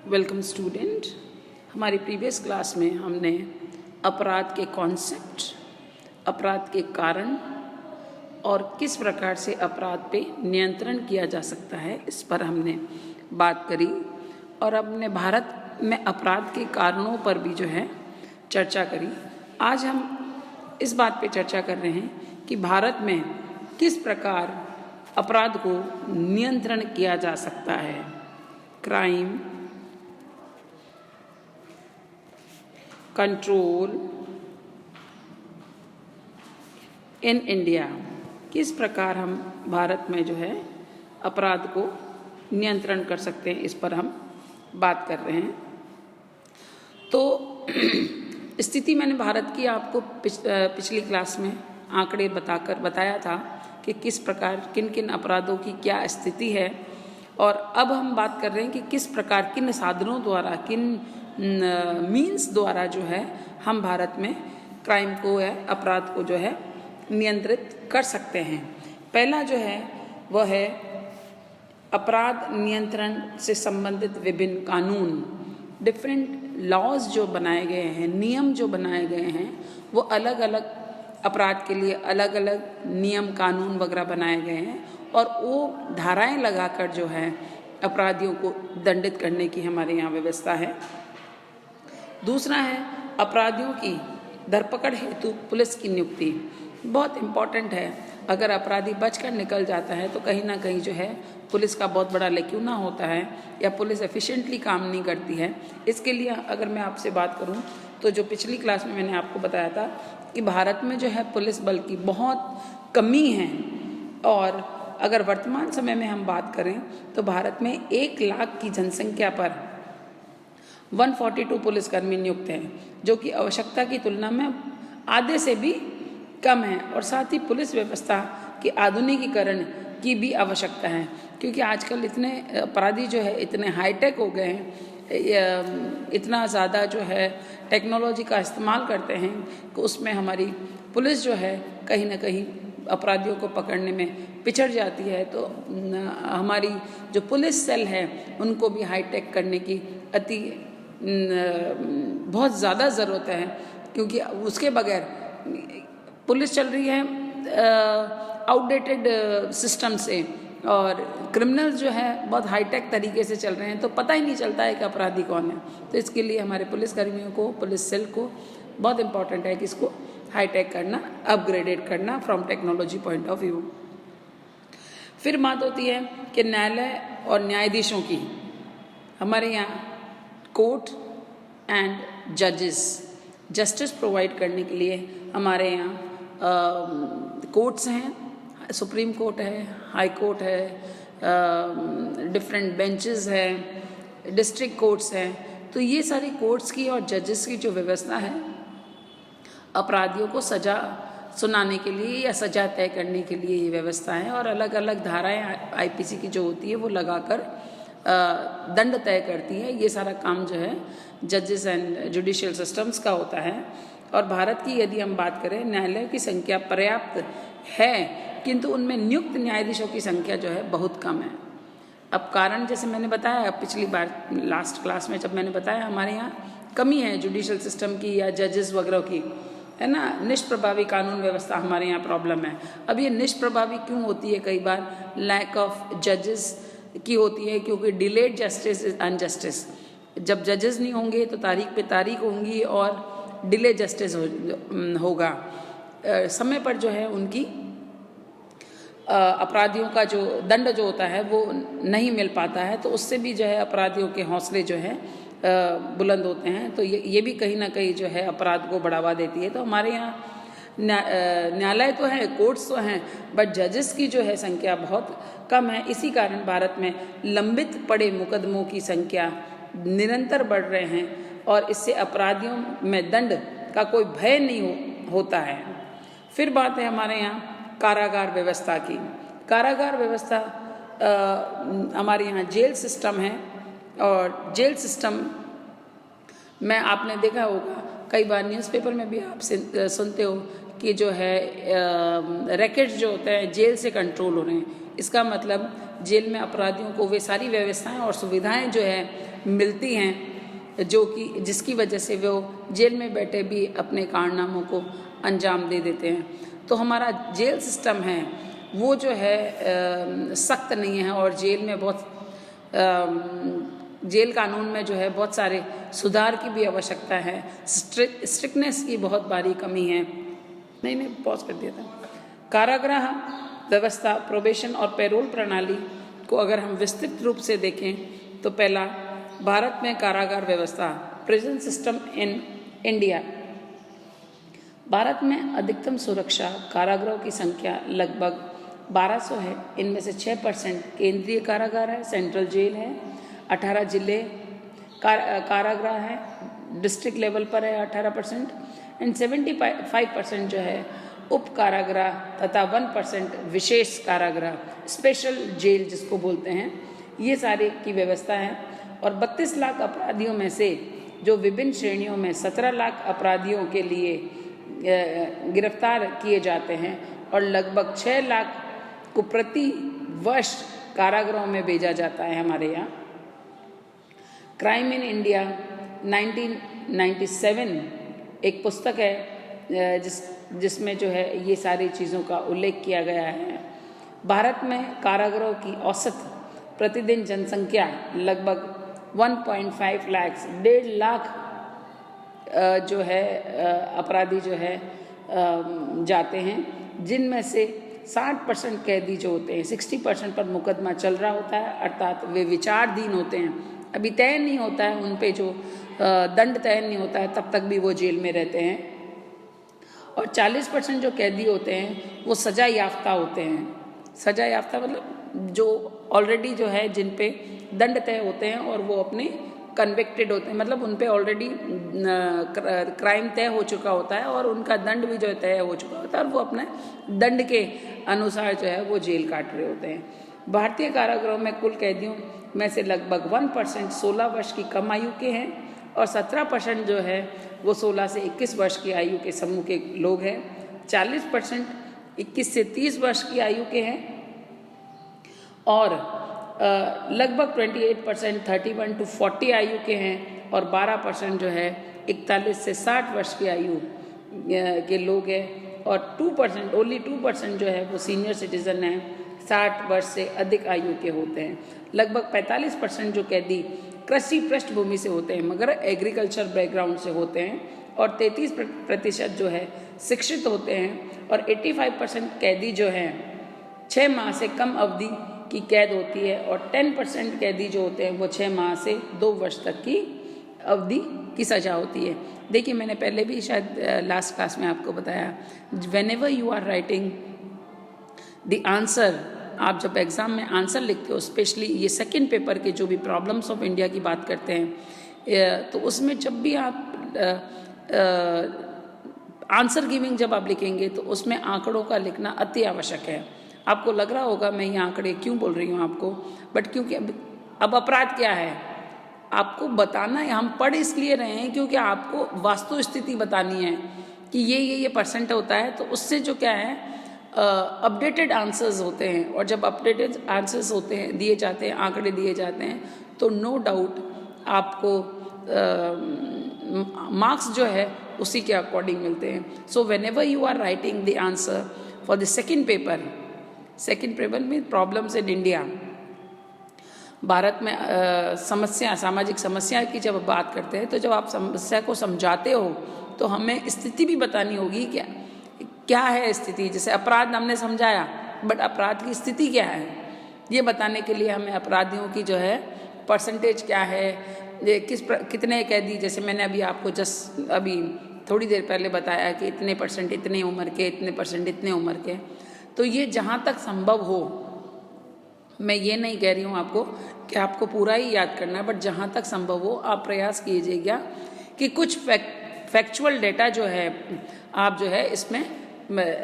Welcome student. हमारी previous class में हमने अपराध के कॉन्सेप्ट, अपराध के कारण और किस प्रकार से अपराध पे नियंत्रण किया जा सकता है, इस पर हमने बात करी। और अपने भारत में अपराध के कारणों पर भी जो है चर्चा करी। आज हम इस बात पे चर्चा कर रहे हैं कि भारत में किस प्रकार अपराध को नियंत्रण किया जा सकता है। क्राइम कंट्रोल इन इंडिया, किस प्रकार हम भारत में जो है अपराध को नियंत्रण कर सकते हैं, इस पर हम बात कर रहे हैं। तो स्थिति मैंने भारत की आपको पिछली क्लास में आंकड़े बताया था कि किस प्रकार किन किन अपराधों की क्या स्थिति है। और अब हम बात कर रहे हैं कि किस प्रकार किन साधनों द्वारा, किन मीन्स द्वारा जो है हम भारत में क्राइम को या अपराध को जो है नियंत्रित कर सकते हैं। पहला जो है वह है अपराध नियंत्रण से संबंधित विभिन्न कानून, डिफरेंट लॉज जो बनाए गए हैं, नियम जो बनाए गए हैं, वो अलग अलग अपराध के लिए अलग अलग नियम कानून वगैरह बनाए गए हैं और वो धाराएं लगाकर जो है अपराधियों को दंडित करने की हमारे यहाँ व्यवस्था है। दूसरा है अपराधियों की धरपकड़ हेतु पुलिस की नियुक्ति, बहुत इम्पॉर्टेंट है। अगर अपराधी बचकर निकल जाता है तो कहीं ना कहीं जो है पुलिस का बहुत बड़ा लेक्यूना होता है या पुलिस एफिशिएंटली काम नहीं करती है। इसके लिए अगर मैं आपसे बात करूं तो जो पिछली क्लास में मैंने आपको बताया था कि भारत में जो है पुलिस बल की बहुत कमी है। और अगर वर्तमान समय में हम बात करें तो भारत में 1 लाख की जनसंख्या पर 142 पुलिसकर्मी नियुक्त हैं, जो कि आवश्यकता की तुलना में आधे से भी कम है। और साथ ही पुलिस व्यवस्था के आधुनिकीकरण की भी आवश्यकता है, क्योंकि आजकल इतने अपराधी जो है इतने हाईटेक हो गए हैं, इतना ज़्यादा जो है टेक्नोलॉजी का इस्तेमाल करते हैं कि उसमें हमारी पुलिस जो है कहीं ना कहीं अपराधियों को पकड़ने में पिछड़ जाती है। तो हमारी जो पुलिस सेल है उनको भी हाईटेक करने की बहुत ज़्यादा ज़रूरत है, क्योंकि उसके बगैर पुलिस चल रही है आउटडेटेड सिस्टम से और क्रिमिनल्स जो है बहुत हाईटेक तरीके से चल रहे हैं, तो पता ही नहीं चलता है कि अपराधी कौन है। तो इसके लिए हमारे पुलिसकर्मियों को, पुलिस सेल को बहुत इम्पॉर्टेंट है कि इसको हाईटेक करना, अपग्रेडेड करना from technology point of view. फिर बात होती है कि न्यायालय और न्यायाधीशों की। हमारे यहाँ कोर्ट एंड जजेस, जस्टिस प्रोवाइड करने के लिए हमारे यहाँ कोर्ट्स हैं, सुप्रीम कोर्ट है, हाई कोर्ट है, डिफरेंट बेंचेस है, डिस्ट्रिक्ट कोर्ट्स हैं। तो ये सारी कोर्ट्स की और जजेस की जो व्यवस्था है अपराधियों को सज़ा सुनाने के लिए या सज़ा तय करने के लिए ये व्यवस्था है। और अलग अलग धाराएं आईपीसी की जो होती है वो लगाकर दंड तय करती है। ये सारा काम जो है जजेस एंड जुडिशियल सिस्टम्स का होता है। और भारत की यदि हम बात करें, न्यायालय की संख्या पर्याप्त है, किंतु उनमें नियुक्त न्यायाधीशों की संख्या जो है बहुत कम है। अब कारण जैसे मैंने बताया पिछली बार लास्ट क्लास में जब मैंने बताया, हमारे यहाँ कमी है जुडिशियल सिस्टम की या जजेस वगैरह की, है ना। निष्प्रभावी कानून व्यवस्था हमारे यहाँ प्रॉब्लम है। अब ये निष्प्रभावी क्यों होती है? कई बार लैक ऑफ जजेस की होती है, क्योंकि डिलेड जस्टिस इज अनजस्टिस। जब जजेस नहीं होंगे तो तारीख पे तारीख होंगी और डिले जस्टिस होगा। समय पर जो है उनकी अपराधियों का जो दंड जो होता है वो नहीं मिल पाता है, तो उससे भी जो है अपराधियों के हौसले जो है बुलंद होते हैं। तो ये भी कहीं ना कहीं जो है अपराध को बढ़ावा देती है। तो हमारे यहाँ न्यायालय तो है, कोर्ट्स तो हैं, बट जजेस की जो है संख्या बहुत कम है। इसी कारण भारत में लंबित पड़े मुकदमों की संख्या निरंतर बढ़ रहे हैं और इससे अपराधियों में दंड का कोई भय नहीं होता है। फिर बात है हमारे यहाँ कारागार व्यवस्था की। कारागार व्यवस्था हमारे यहाँ जेल सिस्टम है और जेल सिस्टम में आपने देखा होगा, कई बार न्यूज़पेपर में भी आप सुनते हो कि जो है रैकेट्स जो होते हैं जेल से कंट्रोल हो रहे हैं। इसका मतलब जेल में अपराधियों को वे सारी व्यवस्थाएं और सुविधाएं जो है मिलती हैं जो कि जिसकी वजह से वो जेल में बैठे भी अपने कारनामों को अंजाम दे देते हैं। तो हमारा जेल सिस्टम है वो जो है सख्त नहीं है और जेल में बहुत जेल कानून में जो है बहुत सारे सुधार की भी आवश्यकता है। स्ट्रिक्टनेस की बहुत भारी कमी है। नहीं पॉज कर दिया था। कारागृह व्यवस्था, प्रोबेशन और पैरोल प्रणाली को अगर हम विस्तृत रूप से देखें तो पहला, भारत में कारागार व्यवस्था, prison system in India. Bharat में अधिकतम सुरक्षा कारागृहों की संख्या लगभग 1200 है। इनमें से 6% केंद्रीय कारागार है, सेंट्रल जेल है, 18 जिले कारागृह है, डिस्ट्रिक्ट लेवल पर है 18% एंड 75% जो है उप कारागृह तथा 1% विशेष कारागृह, स्पेशल जेल जिसको बोलते हैं, ये सारे की व्यवस्था है। और 32 लाख अपराधियों में से जो विभिन्न श्रेणियों में 17 लाख अपराधियों के लिए गिरफ्तार किए जाते हैं और लगभग 6 लाख को प्रति वर्ष कारागृहों में भेजा जाता है हमारे यहाँ। क्राइम इन इंडिया 1997 एक पुस्तक है जिसमें जो है ये सारी चीज़ों का उल्लेख किया गया है। भारत में कारागृहों की औसत प्रतिदिन जनसंख्या लगभग 1.5 लाख, 1.5 लाख जो है अपराधी जो है जाते हैं, जिनमें से 60% कैदी जो होते हैं, 60% पर मुकदमा चल रहा होता है, अर्थात वे विचाराधीन होते हैं, अभी तय नहीं होता है उन पे जो दंड तय नहीं होता है, तब तक भी वो जेल में रहते हैं। और 40% जो कैदी होते हैं वो सजा याफ्ता होते हैं। सजा याफ्ता मतलब जो ऑलरेडी जो है जिन पे दंड तय होते हैं और वो अपने कन्विक्टेड होते हैं, मतलब उन पे ऑलरेडी क्राइम तय हो चुका होता है और उनका दंड भी जो है तय हो चुका होता है और वो अपने दंड के अनुसार जो है वो जेल काट रहे होते हैं। भारतीय कारागृहों में कुल कैदियों में से लगभग 1% 16 वर्ष की कम आयु के हैं और 17% जो है वो 16 से 21 वर्ष की आयु के समूह के लोग हैं। 40% 21 से 30 वर्ष की आयु के हैं और लगभग 28% 31 to 40 आयु के हैं और 12% जो है 41 से 60 वर्ष की आयु के लोग हैं और 2% ओनली 2% जो है वो सीनियर सिटीजन हैं, 60 वर्ष से अधिक आयु के होते हैं। लगभग 45% जो कैदी कृषि पृष्ठभूमि से होते हैं मगर एग्रीकल्चर बैकग्राउंड से होते हैं और 33% जो है शिक्षित होते हैं और 85% कैदी जो हैं 6 माह से कम अवधि की कैद होती है और 10% कैदी जो होते हैं वो 6 माह से 2 वर्ष तक की अवधि की सजा होती है। देखिए मैंने पहले भी शायद लास्ट क्लास में आपको बताया, whenever you are writing the answer, आप जब एग्ज़ाम में आंसर लिखते हो, स्पेशली ये सेकंड पेपर के जो भी प्रॉब्लम्स ऑफ इंडिया की बात करते हैं, तो उसमें जब भी आप आंसर गिविंग जब आप लिखेंगे तो उसमें आंकड़ों का लिखना अति आवश्यक है। आपको लग रहा होगा मैं ये आंकड़े क्यों बोल रही हूँ आपको, बट क्योंकि अब अपराध क्या है आपको बताना है। हम पढ़ इसलिए रहे हैं क्योंकि आपको वास्तु स्थिति बतानी है कि ये परसेंट होता है, तो उससे जो क्या है अपडेटेड आंसर्स होते हैं और जब अपडेटेड आंसर्स होते हैं, दिए जाते हैं, आंकड़े दिए जाते हैं, तो नो डाउट आपको मार्क्स जो है उसी के अकॉर्डिंग मिलते हैं। So whenever you are writing the answer for the second paper में प्रॉब्लम्स इन इंडिया, भारत में सामाजिक समस्या की जब बात करते हैं तो जब आप समस्या को समझाते हो तो हमें स्थिति भी बतानी होगी क्या है स्थिति। जैसे अपराध हमने समझाया, बट अपराध की स्थिति क्या है ये बताने के लिए हमें अपराधियों की जो है परसेंटेज क्या है, कितने कैदी, जैसे मैंने अभी आपको अभी थोड़ी देर पहले बताया कि इतने परसेंट इतने उम्र के, इतने परसेंट इतने उम्र के। तो ये जहाँ तक संभव हो, मैं ये नहीं कह रही हूँ आपको कि आपको पूरा ही याद करना है, बट जहाँ तक संभव हो आप प्रयास कीजिएगा कि कुछ फैक्चुअल डेटा जो है आप जो है इसमें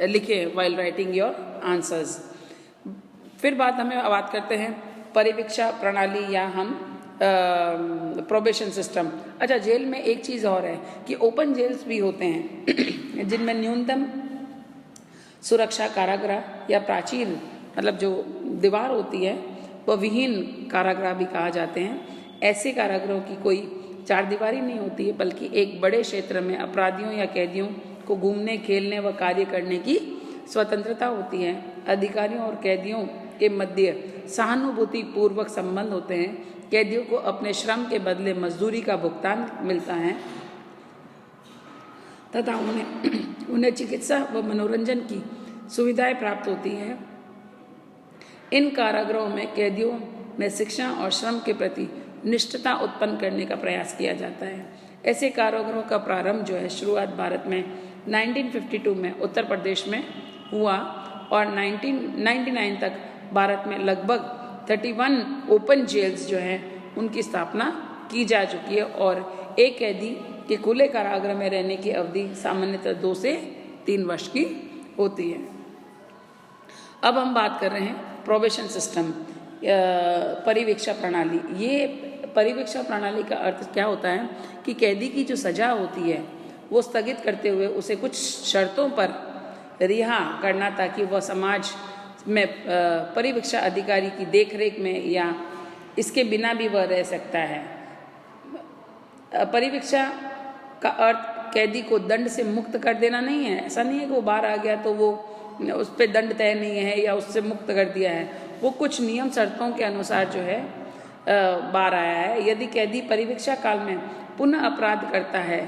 लिखें वाइल राइटिंग योर आंसर्स। फिर बात करते हैं परिवीक्षा प्रणाली या हम प्रोबेशन सिस्टम। अच्छा, जेल में एक चीज़ और है कि ओपन जेल्स भी होते हैं जिनमें न्यूनतम सुरक्षा कारागृह या प्राचीर, मतलब जो दीवार होती है वह विहीन कारागृह भी कहा जाते हैं। ऐसे कारागृहों की कोई चारदीवारी नहीं होती है, बल्कि एक बड़े क्षेत्र में अपराधियों या कैदियों को घूमने, खेलने व कार्य करने की स्वतंत्रता होती है। अधिकारियों और कैदियों के मध्य सहानुभूति पूर्वक संबंध होते हैं। कैदियों को अपने श्रम के बदले मजदूरी का भुगतान मिलता है तथा उन्हें चिकित्सा व मनोरंजन की सुविधाएं प्राप्त होती हैं। इन कारागृहों में कैदियों में शिक्षा और श्रम के प्रति निष्ठता उत्पन्न करने का प्रयास किया जाता है। ऐसे कारागृहों का प्रारंभ जो है शुरुआत भारत में 1952 में उत्तर प्रदेश में हुआ और 1999 तक भारत में लगभग 31 ओपन जेल्स जो हैं उनकी स्थापना की जा चुकी है और एक कैदी के खुले कारागृह में रहने की अवधि सामान्यतः 2 से 3 वर्ष की होती है। अब हम बात कर रहे हैं प्रोबेशन सिस्टम, परिवीक्षा प्रणाली। ये परिवीक्षा प्रणाली का अर्थ क्या होता है कि कैदी की जो सजा होती है वो स्थगित करते हुए उसे कुछ शर्तों पर रिहा करना, ताकि वह समाज में परिवीक्षा अधिकारी की देखरेख में या इसके बिना भी वह रह सकता है। परिवीक्षा का अर्थ कैदी को दंड से मुक्त कर देना नहीं है। ऐसा नहीं है कि वो बाहर आ गया तो वो उस पर दंड तय नहीं है या उससे मुक्त कर दिया है। वो कुछ नियम शर्तों के अनुसार जो है बाहर आया है। यदि कैदी परिवीक्षा काल में पुनः अपराध करता है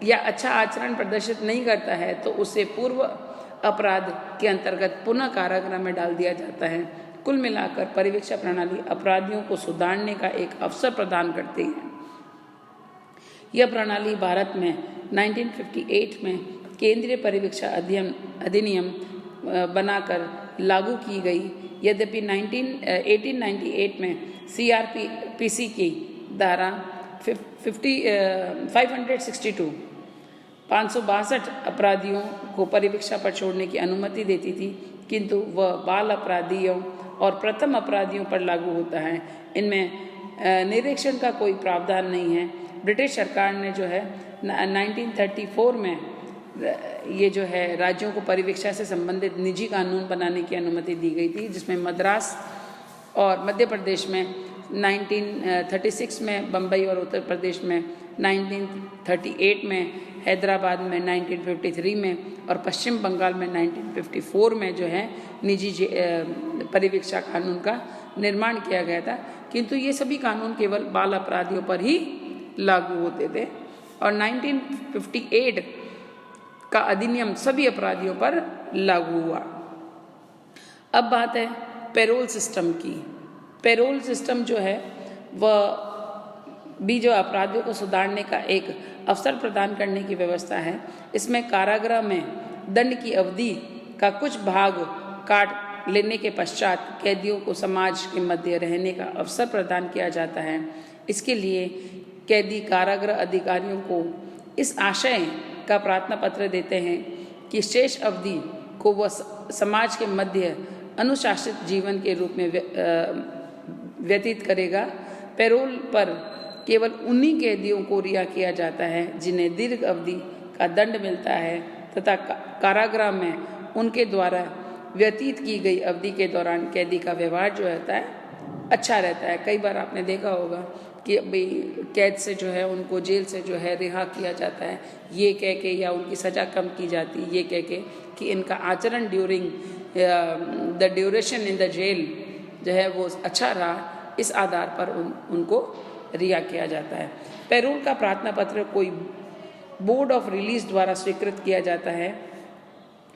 या अच्छा आचरण प्रदर्शित नहीं करता है तो उसे पूर्व अपराध के अंतर्गत पुनः कारागृह में डाल दिया जाता है। कुल मिलाकर परिवीक्षा प्रणाली अपराधियों को सुधारने का एक अवसर प्रदान करती है। यह प्रणाली भारत में 1958 में केंद्रीय परिवीक्षा अधिनियम बनाकर लागू की गई। यद्यपि 1898 में CRPC की धारा 562 अपराधियों को परिवीक्षा पर छोड़ने की अनुमति देती थी, किंतु वह बाल अपराधियों और प्रथम अपराधियों पर लागू होता है। इनमें निरीक्षण का कोई प्रावधान नहीं है। ब्रिटिश सरकार ने जो है 1934 में ये जो है राज्यों को परिवीक्षा से संबंधित निजी कानून बनाने की अनुमति दी गई थी, जिसमें मद्रास और मध्य प्रदेश में 1936 में, बम्बई और उत्तर प्रदेश में 1938 में, हैदराबाद में 1953 में और पश्चिम बंगाल में 1954 में जो है निजी परिवीक्षा कानून का निर्माण किया गया था। किंतु ये सभी कानून केवल बाल अपराधियों पर ही लागू होते थे और 1958 का अधिनियम सभी अपराधियों पर लागू हुआ। अब बात है पेरोल सिस्टम की। पेरोल सिस्टम जो है वह भी जो अपराधियों को सुधारने का एक अवसर प्रदान करने की व्यवस्था है। इसमें कारागृह में दंड की अवधि का कुछ भाग काट लेने के पश्चात कैदियों को समाज के मध्य रहने का अवसर प्रदान किया जाता है। इसके लिए कैदी कारागृह अधिकारियों को इस आशय का प्रार्थना पत्र देते हैं कि शेष अवधि को वह समाज के मध्य अनुशासित जीवन के रूप में व्यतीत करेगा। पैरोल पर केवल उन्हीं कैदियों को रिहा किया जाता है जिन्हें दीर्घ अवधि का दंड मिलता है तथा कारागृह में उनके द्वारा व्यतीत की गई अवधि के दौरान कैदी का व्यवहार जो रहता है अच्छा रहता है। कई बार आपने देखा होगा कि भाई कैद से जो है उनको जेल से जो है रिहा किया जाता है ये कह के, या उनकी सज़ा कम की जाती है ये कह के कि इनका आचरण during the duration in the jail जो है वो अच्छा रहा, इस आधार पर उनको रिहा किया जाता है। पैरोल का प्रार्थना पत्र कोई बोर्ड ऑफ रिलीज द्वारा स्वीकृत किया जाता है।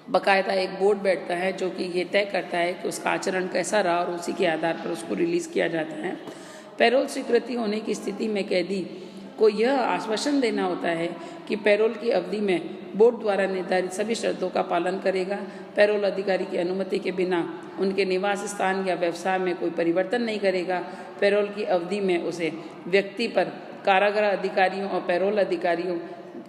बाकायदा एक बोर्ड बैठता है जो कि ये तय करता है कि उसका आचरण कैसा रहा और उसी के आधार पर उसको रिलीज़ किया जाता है। पैरोल स्वीकृति होने की स्थिति में कैदी को यह आश्वासन देना होता है कि पैरोल की अवधि में बोर्ड द्वारा निर्धारित सभी शर्तों का पालन करेगा। पैरोल अधिकारी की अनुमति के बिना उनके निवास स्थान या व्यवसाय में कोई परिवर्तन नहीं करेगा। पैरोल की अवधि में उसे व्यक्ति पर कारागार अधिकारियों और पैरोल अधिकारियों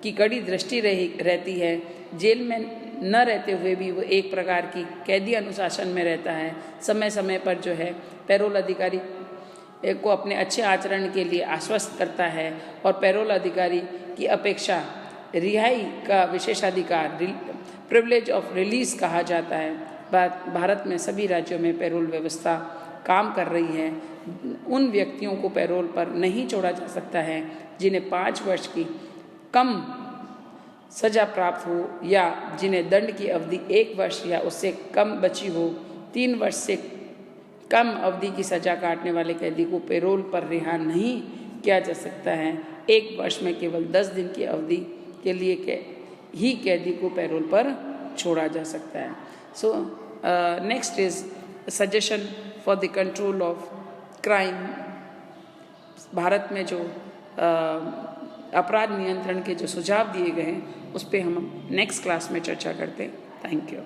की कड़ी दृष्टि रहती है। जेल में न रहते हुए भी वो एक प्रकार की कैदी अनुशासन में रहता है। समय समय पर जो है पैरोल अधिकारी को अपने अच्छे आचरण के लिए आश्वस्त करता है और पैरोल अधिकारी की अपेक्षा रिहाई का विशेषाधिकार प्रिविलेज ऑफ रिलीज कहा जाता है भारत में सभी राज्यों में पैरोल व्यवस्था काम कर रही है। उन व्यक्तियों को पैरोल पर नहीं छोड़ा जा सकता है जिन्हें 5 वर्ष की कम सजा प्राप्त हो या जिन्हें दंड की अवधि 1 वर्ष या उससे कम बची हो। 3 वर्ष से कम अवधि की सजा काटने वाले कैदी को पैरोल पर रिहा नहीं किया जा सकता है। 1 वर्ष में केवल 10 दिन की अवधि के लिए ही कैदी को पैरोल पर छोड़ा जा सकता है। So next is suggestion for the control of crime. Bharat में जो अपराध नियंत्रण के जो सुझाव दिए गए हैं उस पर हम नेक्स्ट क्लास में चर्चा करते हैं। Thank you.